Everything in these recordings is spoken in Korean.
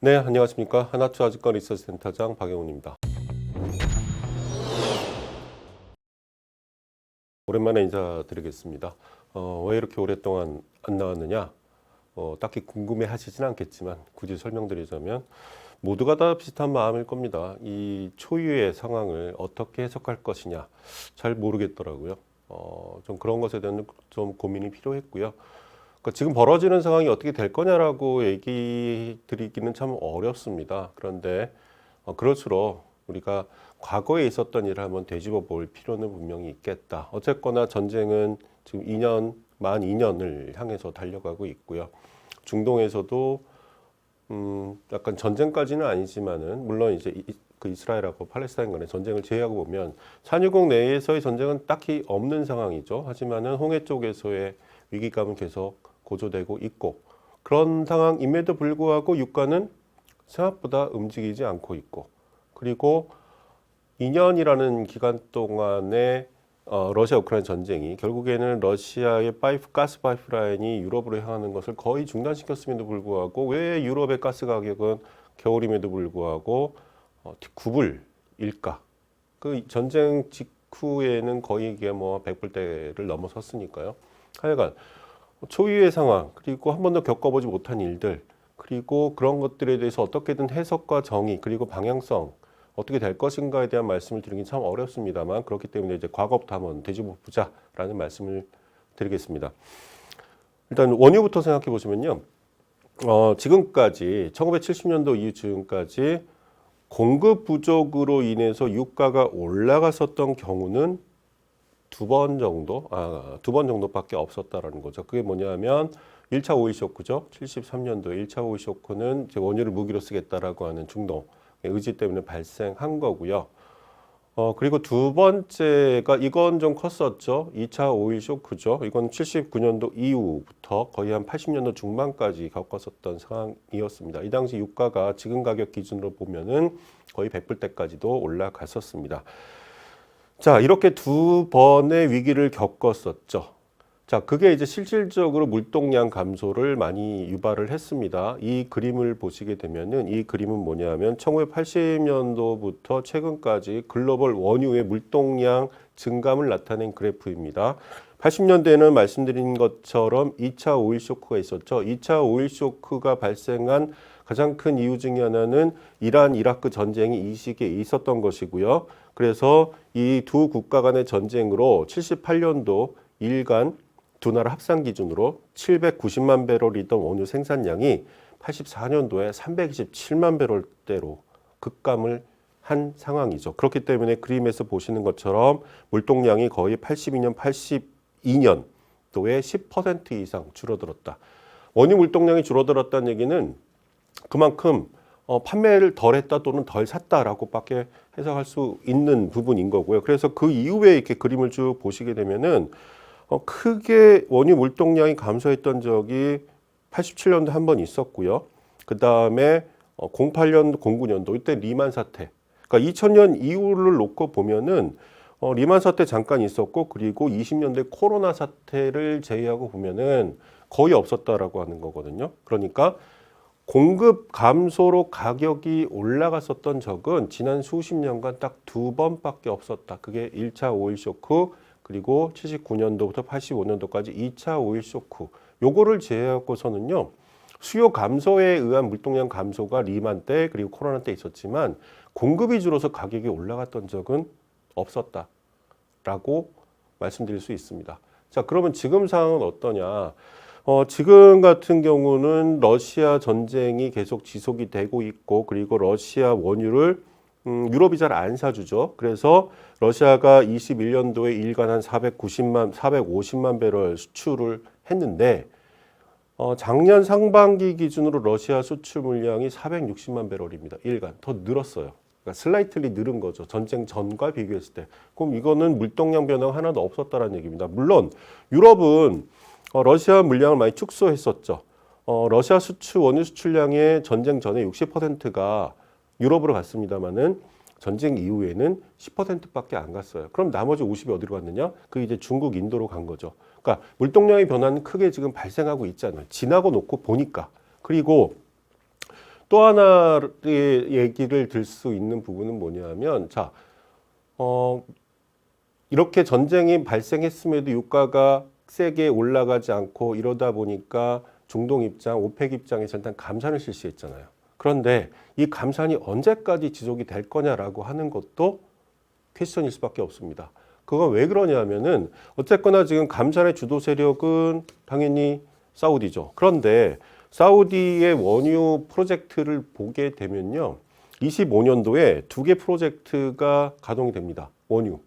네, 안녕하십니까. 하나투 아직거 리서치 센터장 박영훈입니다. 오랜만에 인사드리겠습니다. 왜 이렇게 오랫동안 안 나왔느냐? 딱히 궁금해 하시진 않겠지만 굳이 설명드리자면 모두가 다 비슷한 마음일 겁니다. 이 초유의 상황을 어떻게 해석할 것이냐 잘 모르겠더라고요. 좀 그런 것에 대한 좀 고민이 필요했고요. 그러니까 지금 벌어지는 상황이 어떻게 될 거냐라고 얘기 드리기는 참 어렵습니다. 그런데 그럴수록 우리가 과거에 있었던 일을 한번 되짚어 볼 필요는 분명히 있겠다. 어쨌거나 전쟁은 지금 만 2년을 향해서 달려가고 있고요. 중동에서도 약간 전쟁까지는 아니지만은 물론 이제 그 이스라엘하고 팔레스타인 간의 전쟁을 제외하고 보면 산유국 내에서의 전쟁은 딱히 없는 상황이죠. 하지만은 홍해 쪽에서의 위기감은 계속 고조되고 있고 그런 상황임에도 불구하고 유가는 생각보다 움직이지 않고 있고 그리고 2년이라는 기간 동안에 러시아 우크라이나 전쟁이 결국에는 러시아의 가스 파이프라인이 유럽으로 향하는 것을 거의 중단시켰음에도 불구하고 왜 유럽의 가스 가격은 겨울임에도 불구하고 9불일까? 그 전쟁 직후에는 거의 이게 뭐 100불대를 넘어섰으니까요. 하여간 초유의 상황 그리고 한 번도 겪어보지 못한 일들 그리고 그런 것들에 대해서 어떻게든 해석과 정의 그리고 방향성 어떻게 될 것인가에 대한 말씀을 드리긴 참 어렵습니다만 그렇기 때문에 이제 과거부터 한번 되짚어 보자라는 말씀을 드리겠습니다. 일단 원유부터 생각해 보시면요. 지금까지 1970년도 이후 지금까지 공급 부족으로 인해서 유가가 올라갔었던 경우는 두 번 정도밖에 없었다라는 거죠. 그게 뭐냐면 1차 오일 쇼크죠. 73년도 1차 오일 쇼크는 이제 원유를 무기로 쓰겠다라고 하는 중동 의지 때문에 발생한 거고요. 그리고 두 번째가 이건 좀 컸었죠. 2차 오일 쇼크죠. 이건 79년도 이후부터 거의 한 80년도 중반까지 겪었었던 상황이었습니다. 이 당시 유가가 지금 가격 기준으로 보면은 거의 100불대까지도 올라갔었습니다. 자, 이렇게 두 번의 위기를 겪었었죠. 자, 그게 이제 실질적으로 물동량 감소를 많이 유발을 했습니다. 이 그림을 보시게 되면은 이 그림은 뭐냐면 1980년도부터 최근까지 글로벌 원유의 물동량 증감을 나타낸 그래프입니다. 80년대에는 말씀드린 것처럼 2차 오일 쇼크가 있었죠. 2차 오일 쇼크가 발생한 가장 큰 이유 중에 하나는 이란, 이라크 전쟁이 이 시기에 있었던 것이고요. 그래서 이 두 국가 간의 전쟁으로 78년도 일간 두 나라 합산 기준으로 790만 배럴이던 원유 생산량이 84년도에 327만 배럴대로 급감을 한 상황이죠. 그렇기 때문에 그림에서 보시는 것처럼 물동량이 거의 82년, 82년도에 10% 이상 줄어들었다. 원유 물동량이 줄어들었다는 얘기는 그만큼 판매를 덜 했다 또는 덜 샀다라고밖에 해석할 수 있는 부분인 거고요. 그래서 그 이후에 이렇게 그림을 쭉 보시게 되면은 크게 원유 물동량이 감소했던 적이 87년도 한 번 있었고요. 그 다음에 08년도, 09년도 이때 리만 사태. 그러니까 2000년 이후를 놓고 보면은 리만 사태 잠깐 있었고 그리고 20년대 코로나 사태를 제외하고 보면은 거의 없었다라고 하는 거거든요. 그러니까 공급 감소로 가격이 올라갔었던 적은 지난 수십 년간 딱 두 번밖에 없었다. 그게 1차 오일 쇼크 그리고 79년도부터 85년도까지 2차 오일 쇼크. 요거를 제외하고서는요. 수요 감소에 의한 물동량 감소가 리만 때 그리고 코로나 때 있었지만 공급이 줄어서 가격이 올라갔던 적은 없었다라고 말씀드릴 수 있습니다. 자, 그러면 지금 상황은 어떠냐? 지금 같은 경우는 러시아 전쟁이 계속 지속이 되고 있고 그리고 러시아 원유를 유럽이 잘 안 사주죠. 그래서 러시아가 21년도에 일간 한 450만 배럴 수출을 했는데 작년 상반기 기준으로 러시아 수출 물량이 460만 배럴입니다. 일간 더 늘었어요. 그러니까 슬라이틀리 늘은 거죠. 전쟁 전과 비교했을 때. 그럼 이거는 물동량 변화가 하나도 없었다는 얘기입니다. 물론 유럽은 러시아 물량을 많이 축소했었죠. 러시아 원유 수출량의 전쟁 전에 60%가 유럽으로 갔습니다만은 전쟁 이후에는 10%밖에 안 갔어요. 그럼 나머지 50이 어디로 갔느냐? 그 이제 중국, 인도로 간 거죠. 그러니까 물동량의 변화는 크게 지금 발생하고 있지 않아요. 지나고 놓고 보니까. 그리고 또 하나의 얘기를 들 수 있는 부분은 뭐냐면, 자, 이렇게 전쟁이 발생했음에도 유가가 세게 올라가지 않고 이러다 보니까 중동 입장, 오펙 입장에서 일단 감산을 실시했잖아요. 그런데 이 감산이 언제까지 지속이 될 거냐라고 하는 것도 퀘스천일 수밖에 없습니다. 그건 왜 그러냐면은 어쨌거나 지금 감산의 주도 세력은 당연히 사우디죠. 그런데 사우디의 원유 프로젝트를 보게 되면요. 25년도에 두 개 프로젝트가 가동이 됩니다. 원유.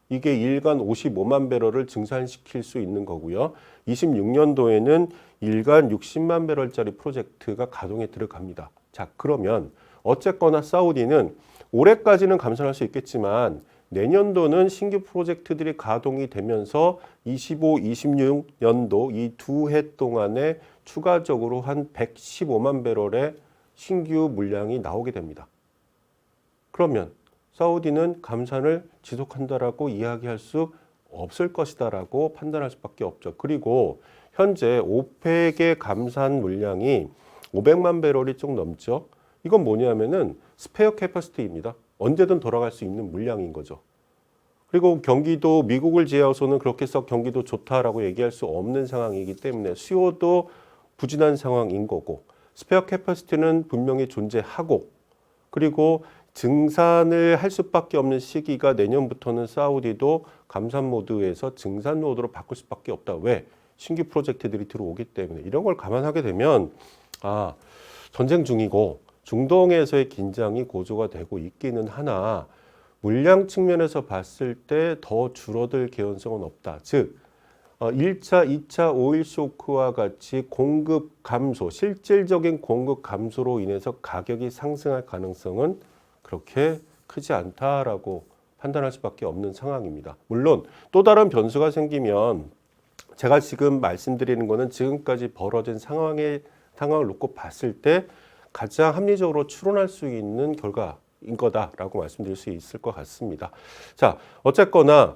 이게 일간 55만 배럴을 증산시킬 수 있는 거고요. 26년도에는 일간 60만 배럴짜리 프로젝트가 가동에 들어갑니다. 자, 그러면 어쨌거나 사우디는 올해까지는 감산할 수 있겠지만 내년도는 신규 프로젝트들이 가동이 되면서 25, 26년도 이 두 해 동안에 추가적으로 한 115만 배럴의 신규 물량이 나오게 됩니다. 그러면 사우디는 감산을 지속한다라고 이야기할 수 없을 것이다라고 판단할 수밖에 없죠. 그리고 현재 오펙의 감산 물량이 500만 배럴이 좀 넘죠. 이건 뭐냐면은 스페어 캐퍼시티입니다. 언제든 돌아갈 수 있는 물량인 거죠. 그리고 경기도 미국을 제외해서는 그렇게 썩 경기도 좋다라고 얘기할 수 없는 상황이기 때문에 수요도 부진한 상황인 거고 스페어 캐퍼시티는 분명히 존재하고 그리고 증산을 할 수밖에 없는 시기가 내년부터는 사우디도 감산 모드에서 증산 모드로 바꿀 수밖에 없다. 왜? 신규 프로젝트들이 들어오기 때문에 이런 걸 감안하게 되면 전쟁 중이고 중동에서의 긴장이 고조가 되고 있기는 하나 물량 측면에서 봤을 때 더 줄어들 개연성은 없다. 즉 1차, 2차 오일 쇼크와 같이 공급 감소, 실질적인 공급 감소로 인해서 가격이 상승할 가능성은 그렇게 크지 않다라고 판단할 수밖에 없는 상황입니다. 물론 또 다른 변수가 생기면 제가 지금 말씀드리는 거는 지금까지 벌어진 상황을 놓고 봤을 때 가장 합리적으로 추론할 수 있는 결과인 거다라고 말씀드릴 수 있을 것 같습니다. 자, 어쨌거나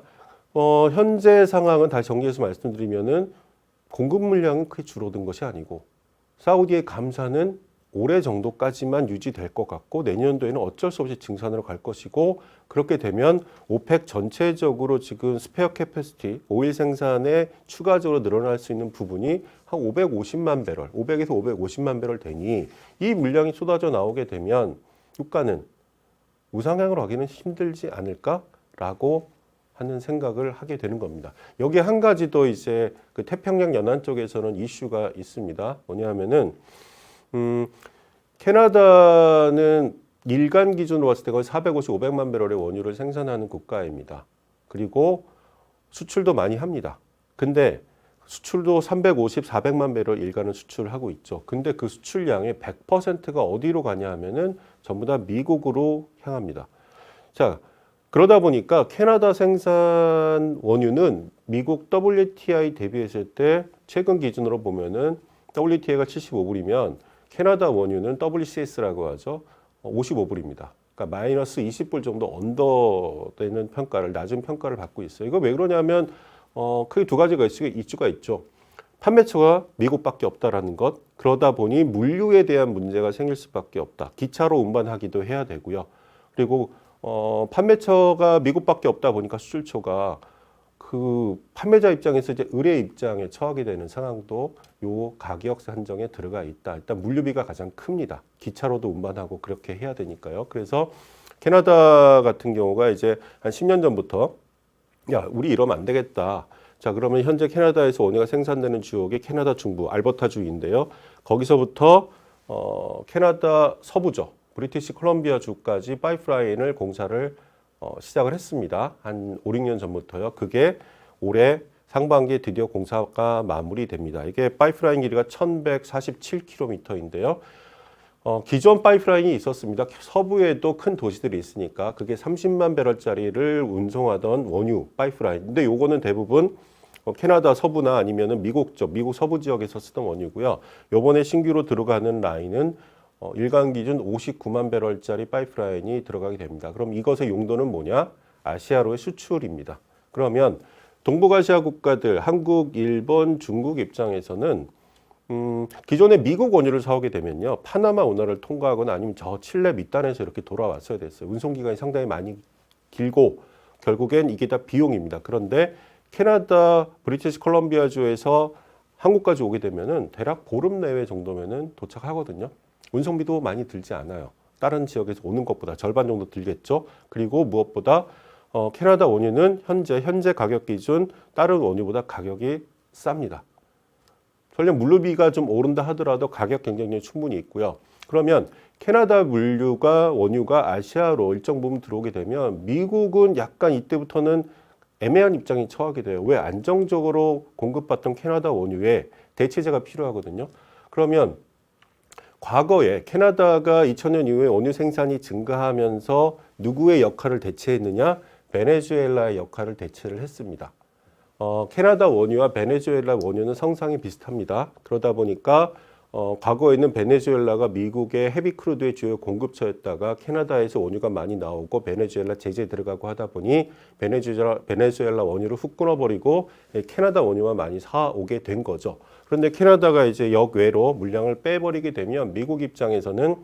현재 상황은 다시 정리해서 말씀드리면은 공급 물량은 크게 줄어든 것이 아니고 사우디의 감산은 올해 정도까지만 유지될 것 같고 내년도에는 어쩔 수 없이 증산으로 갈 것이고 그렇게 되면 오펙 전체적으로 지금 스페어 캐패시티 오일 생산에 추가적으로 늘어날 수 있는 부분이 한 550만 배럴, 500에서 550만 배럴 되니 이 물량이 쏟아져 나오게 되면 유가는 우상향으로 가기는 힘들지 않을까라고 하는 생각을 하게 되는 겁니다. 여기 한 가지 더 이제 그 태평양 연안 쪽에서는 이슈가 있습니다. 뭐냐면은 캐나다는 일간 기준으로 봤을 때 거의 450, 500만 배럴의 원유를 생산하는 국가입니다. 그리고 수출도 많이 합니다. 근데 수출도 350, 400만 배럴 일간은 수출하고 있죠. 근데 그 수출량의 100%가 어디로 가냐 하면은 전부 다 미국으로 향합니다. 자, 그러다 보니까 캐나다 생산 원유는 미국 WTI 대비했을 때 최근 기준으로 보면은 WTI가 75불이면 캐나다 원유는 WCS라고 하죠. 55불입니다. 그러니까 마이너스 20불 정도 언더되는 평가를, 낮은 평가를 받고 있어요. 이거 왜 그러냐면 크게 두 가지가 이슈가 있죠. 판매처가 미국밖에 없다라는 것. 그러다 보니 물류에 대한 문제가 생길 수밖에 없다. 기차로 운반하기도 해야 되고요. 그리고 판매처가 미국밖에 없다 보니까 수출처가 그 판매자 입장에서 이제 의뢰 입장에 처하게 되는 상황도 요 가격 산정에 들어가 있다. 일단 물류비가 가장 큽니다. 기차로도 운반하고 그렇게 해야 되니까요. 그래서 캐나다 같은 경우가 이제 한 10년 전부터 야, 우리 이러면 안 되겠다. 자, 그러면 현재 캐나다에서 원유가 생산되는 지역이 캐나다 중부 알버타주인데요. 거기서부터 캐나다 서부죠. 브리티시 콜럼비아 주까지 파이프라인을 공사를 시작을 했습니다. 한 5, 6년 전부터요. 그게 올해 상반기에 드디어 공사가 마무리됩니다. 이게 파이프라인 길이가 1147km인데요. 기존 파이프라인이 있었습니다. 서부에도 큰 도시들이 있으니까 그게 30만 배럴짜리를 운송하던 원유 파이프라인. 근데 요거는 대부분 캐나다 서부나 아니면은 미국 서부 지역에서 쓰던 원유고요. 요번에 신규로 들어가는 라인은 일간 기준 59만 배럴짜리 파이프라인이 들어가게 됩니다. 그럼 이것의 용도는 뭐냐? 아시아로의 수출입니다. 그러면 동북아시아 국가들, 한국, 일본, 중국 입장에서는 기존에 미국 원유를 사오게 되면요. 파나마 운하를 통과하거나 아니면 저 칠레 밑단에서 이렇게 돌아왔어야 됐어요. 운송기간이 상당히 많이 길고 결국엔 이게 다 비용입니다. 그런데 캐나다 브리티시 콜럼비아주에서 한국까지 오게 되면은 대략 보름 내외 정도면은 도착하거든요. 운송비도 많이 들지 않아요. 다른 지역에서 오는 것보다 절반 정도 들겠죠. 그리고 무엇보다 캐나다 원유는 현재 가격 기준 다른 원유보다 가격이 쌉니다. 설령 물류비가 좀 오른다 하더라도 가격 경쟁력이 충분히 있고요. 그러면 캐나다 원유가 아시아로 일정 부분 들어오게 되면 미국은 약간 이때부터는 애매한 입장에 처하게 돼요. 왜? 안정적으로 공급받던 캐나다 원유에 대체제가 필요하거든요. 그러면 과거에 캐나다가 2000년 이후에 원유 생산이 증가하면서 누구의 역할을 대체했느냐? 베네수엘라의 역할을 대체를 했습니다. 캐나다 원유와 베네수엘라 원유는 성상이 비슷합니다. 그러다 보니까 과거에는 베네수엘라가 미국의 헤비 크루드의 주요 공급처였다가 캐나다에서 원유가 많이 나오고 베네수엘라 제재 들어가고 하다 보니 베네수엘라 원유를 훅 끊어버리고 캐나다 원유만 많이 사오게 된 거죠. 그런데 캐나다가 이제 역외로 물량을 빼버리게 되면 미국 입장에서는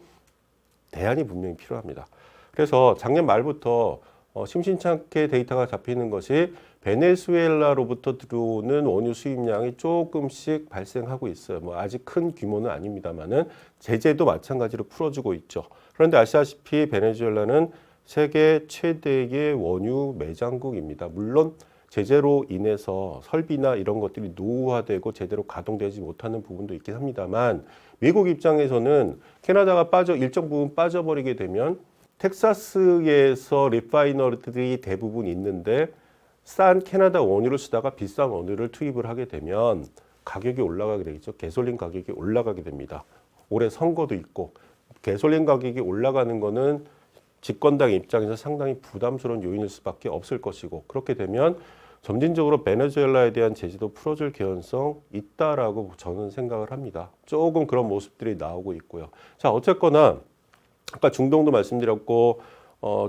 대안이 분명히 필요합니다. 그래서 작년 말부터 심심찮게 데이터가 잡히는 것이 베네수엘라로부터 들어오는 원유 수입량이 조금씩 발생하고 있어요. 뭐 아직 큰 규모는 아닙니다만은 제재도 마찬가지로 풀어주고 있죠. 그런데 아시다시피 베네수엘라는 세계 최대의 원유 매장국입니다. 물론 제재로 인해서 설비나 이런 것들이 노후화되고 제대로 가동되지 못하는 부분도 있긴 합니다만 미국 입장에서는 캐나다가 일정 부분 빠져버리게 되면 텍사스에서 리파이너리들이 대부분 있는데 싼 캐나다 원유를 쓰다가 비싼 원유를 투입을 하게 되면 가격이 올라가게 되겠죠. 가솔린 가격이 올라가게 됩니다. 올해 선거도 있고 가솔린 가격이 올라가는 거는 집권당 입장에서 상당히 부담스러운 요인일 수밖에 없을 것이고 그렇게 되면 점진적으로 베네수엘라에 대한 제재도 풀어줄 개연성 있다라고 저는 생각을 합니다. 조금 그런 모습들이 나오고 있고요. 자, 어쨌거나 아까 중동도 말씀드렸고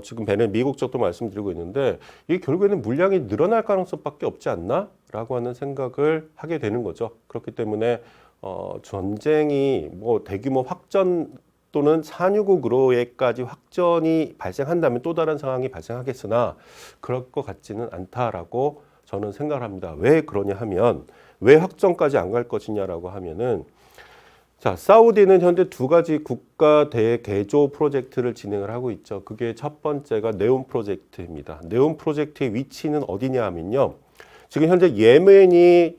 지금 미국 쪽도 말씀드리고 있는데 이게 결국에는 물량이 늘어날 가능성밖에 없지 않나라고 하는 생각을 하게 되는 거죠. 그렇기 때문에 전쟁이 뭐 대규모 확전 또는 산유국으로까지 확전이 발생한다면 또 다른 상황이 발생하겠으나 그럴 것 같지는 않다라고 저는 생각을 합니다. 왜 그러냐 하면 왜 확전까지 안 갈 것이냐라고 하면은 자, 사우디는 현재 두 가지 국가 대개조 프로젝트를 진행을 하고 있죠. 그게 첫 번째가 네온 프로젝트입니다. 네온 프로젝트의 위치는 어디냐 하면요. 지금 현재 예멘이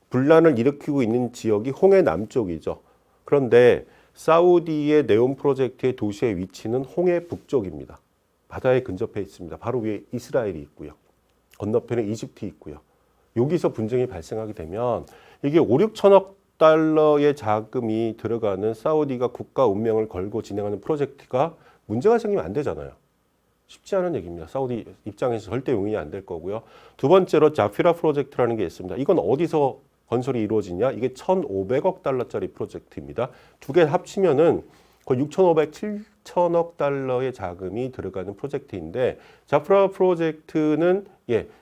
분란을 일으키고 있는 지역이 홍해 남쪽이죠. 그런데 사우디의 네온 프로젝트의 도시의 위치는 홍해 북쪽입니다. 바다에 근접해 있습니다. 바로 위에 이스라엘이 있고요. 건너편에 이집트 있고요. 여기서 분쟁이 발생하게 되면 이게 5, 6천억 달러의 자금이 들어가는 사우디가 국가 운명을 걸고 진행하는 프로젝트가 문제가 생기면 안 되잖아요. 쉽지 않은 얘기입니다. 사우디 입장에서 절대 용인이 안 될 거고요. 두 번째로 자피라 프로젝트라는 게 있습니다. 이건 어디서 건설이 이루어지냐? 이게 1,500억 달러짜리 프로젝트입니다. 두 개 합치면은 거의 6,500, 7천억 달러의 자금이 들어가는 프로젝트인데 자피라 프로젝트는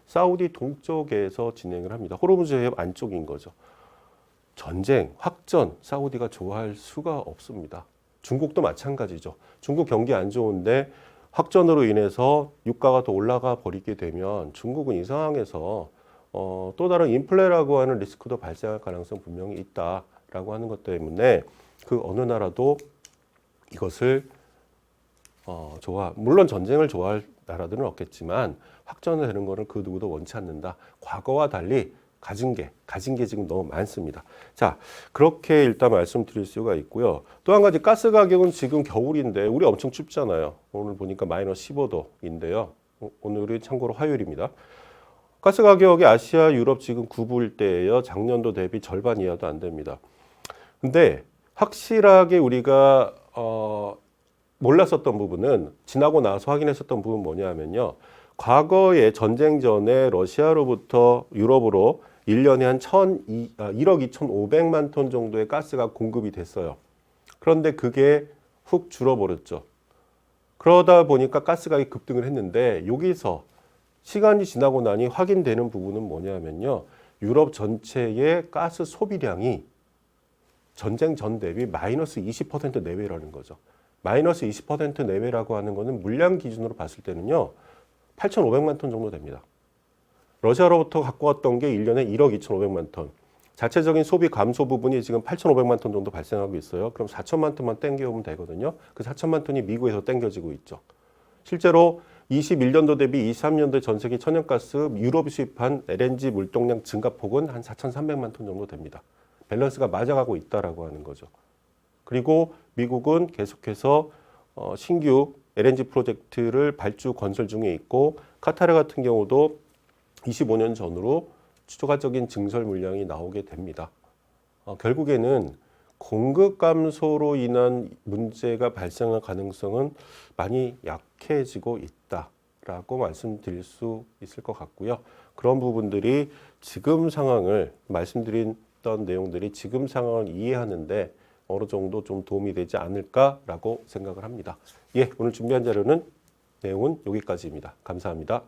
사우디 동쪽에서 진행을 합니다. 호르무즈 해협 안쪽인 거죠. 전쟁, 확전, 사우디가 좋아할 수가 없습니다. 중국도 마찬가지죠. 중국 경기 안 좋은데 확전으로 인해서 유가가 더 올라가 버리게 되면 중국은 이 상황에서 또 다른 인플레라고 하는 리스크도 발생할 가능성 분명히 있다라고 하는 것 때문에 그 어느 나라도 이것을 물론 전쟁을 좋아할 나라들은 없겠지만 확전을 되는 것을 그 누구도 원치 않는다. 과거와 달리 가진 게 지금 너무 많습니다. 자, 그렇게 일단 말씀드릴 수가 있고요. 또 한 가지 가스 가격은 지금 겨울인데 우리 엄청 춥잖아요. 오늘 보니까 마이너스 15도인데요. 오늘이 참고로 화요일입니다. 가스 가격이 아시아, 유럽 지금 9불대예요. 작년도 대비 절반 이하도 안 됩니다. 근데 확실하게 우리가 몰랐었던 부분은 지나고 나서 확인했었던 부분은 뭐냐면요. 과거에 전쟁 전에 러시아로부터 유럽으로 1년에 한 1억 2,500만 톤 정도의 가스가 공급이 됐어요. 그런데 그게 훅 줄어버렸죠. 그러다 보니까 가스가격이 급등을 했는데 여기서 시간이 지나고 나니 확인되는 부분은 뭐냐면요. 유럽 전체의 가스 소비량이 전쟁 전 대비 마이너스 20% 내외라는 거죠. 마이너스 20% 내외라고 하는 거는 물량 기준으로 봤을 때는요. 8,500만 톤 정도 됩니다. 러시아로부터 갖고 왔던 게 1년에 1억 2,500만 톤. 자체적인 소비 감소 부분이 지금 8,500만 톤 정도 발생하고 있어요. 그럼 4천만 톤만 땡겨오면 되거든요. 그 4천만 톤이 미국에서 땡겨지고 있죠. 실제로 21년도 대비 23년도 전 세계 천연가스 유럽이 수입한 LNG 물동량 증가폭은 한 4,300만 톤 정도 됩니다. 밸런스가 맞아가고 있다라고 하는 거죠. 그리고 미국은 계속해서 신규 LNG 프로젝트를 발주 건설 중에 있고 카타르 같은 경우도 25년 전으로 추가적인 증설 물량이 나오게 됩니다. 결국에는 공급 감소로 인한 문제가 발생할 가능성은 많이 약해지고 있다라고 말씀드릴 수 있을 것 같고요. 그런 부분들이 지금 상황을 말씀드렸던 내용들이 지금 상황을 이해하는데 어느 정도 좀 도움이 되지 않을까라고 생각을 합니다. 예, 오늘 준비한 자료는 내용은 여기까지입니다. 감사합니다.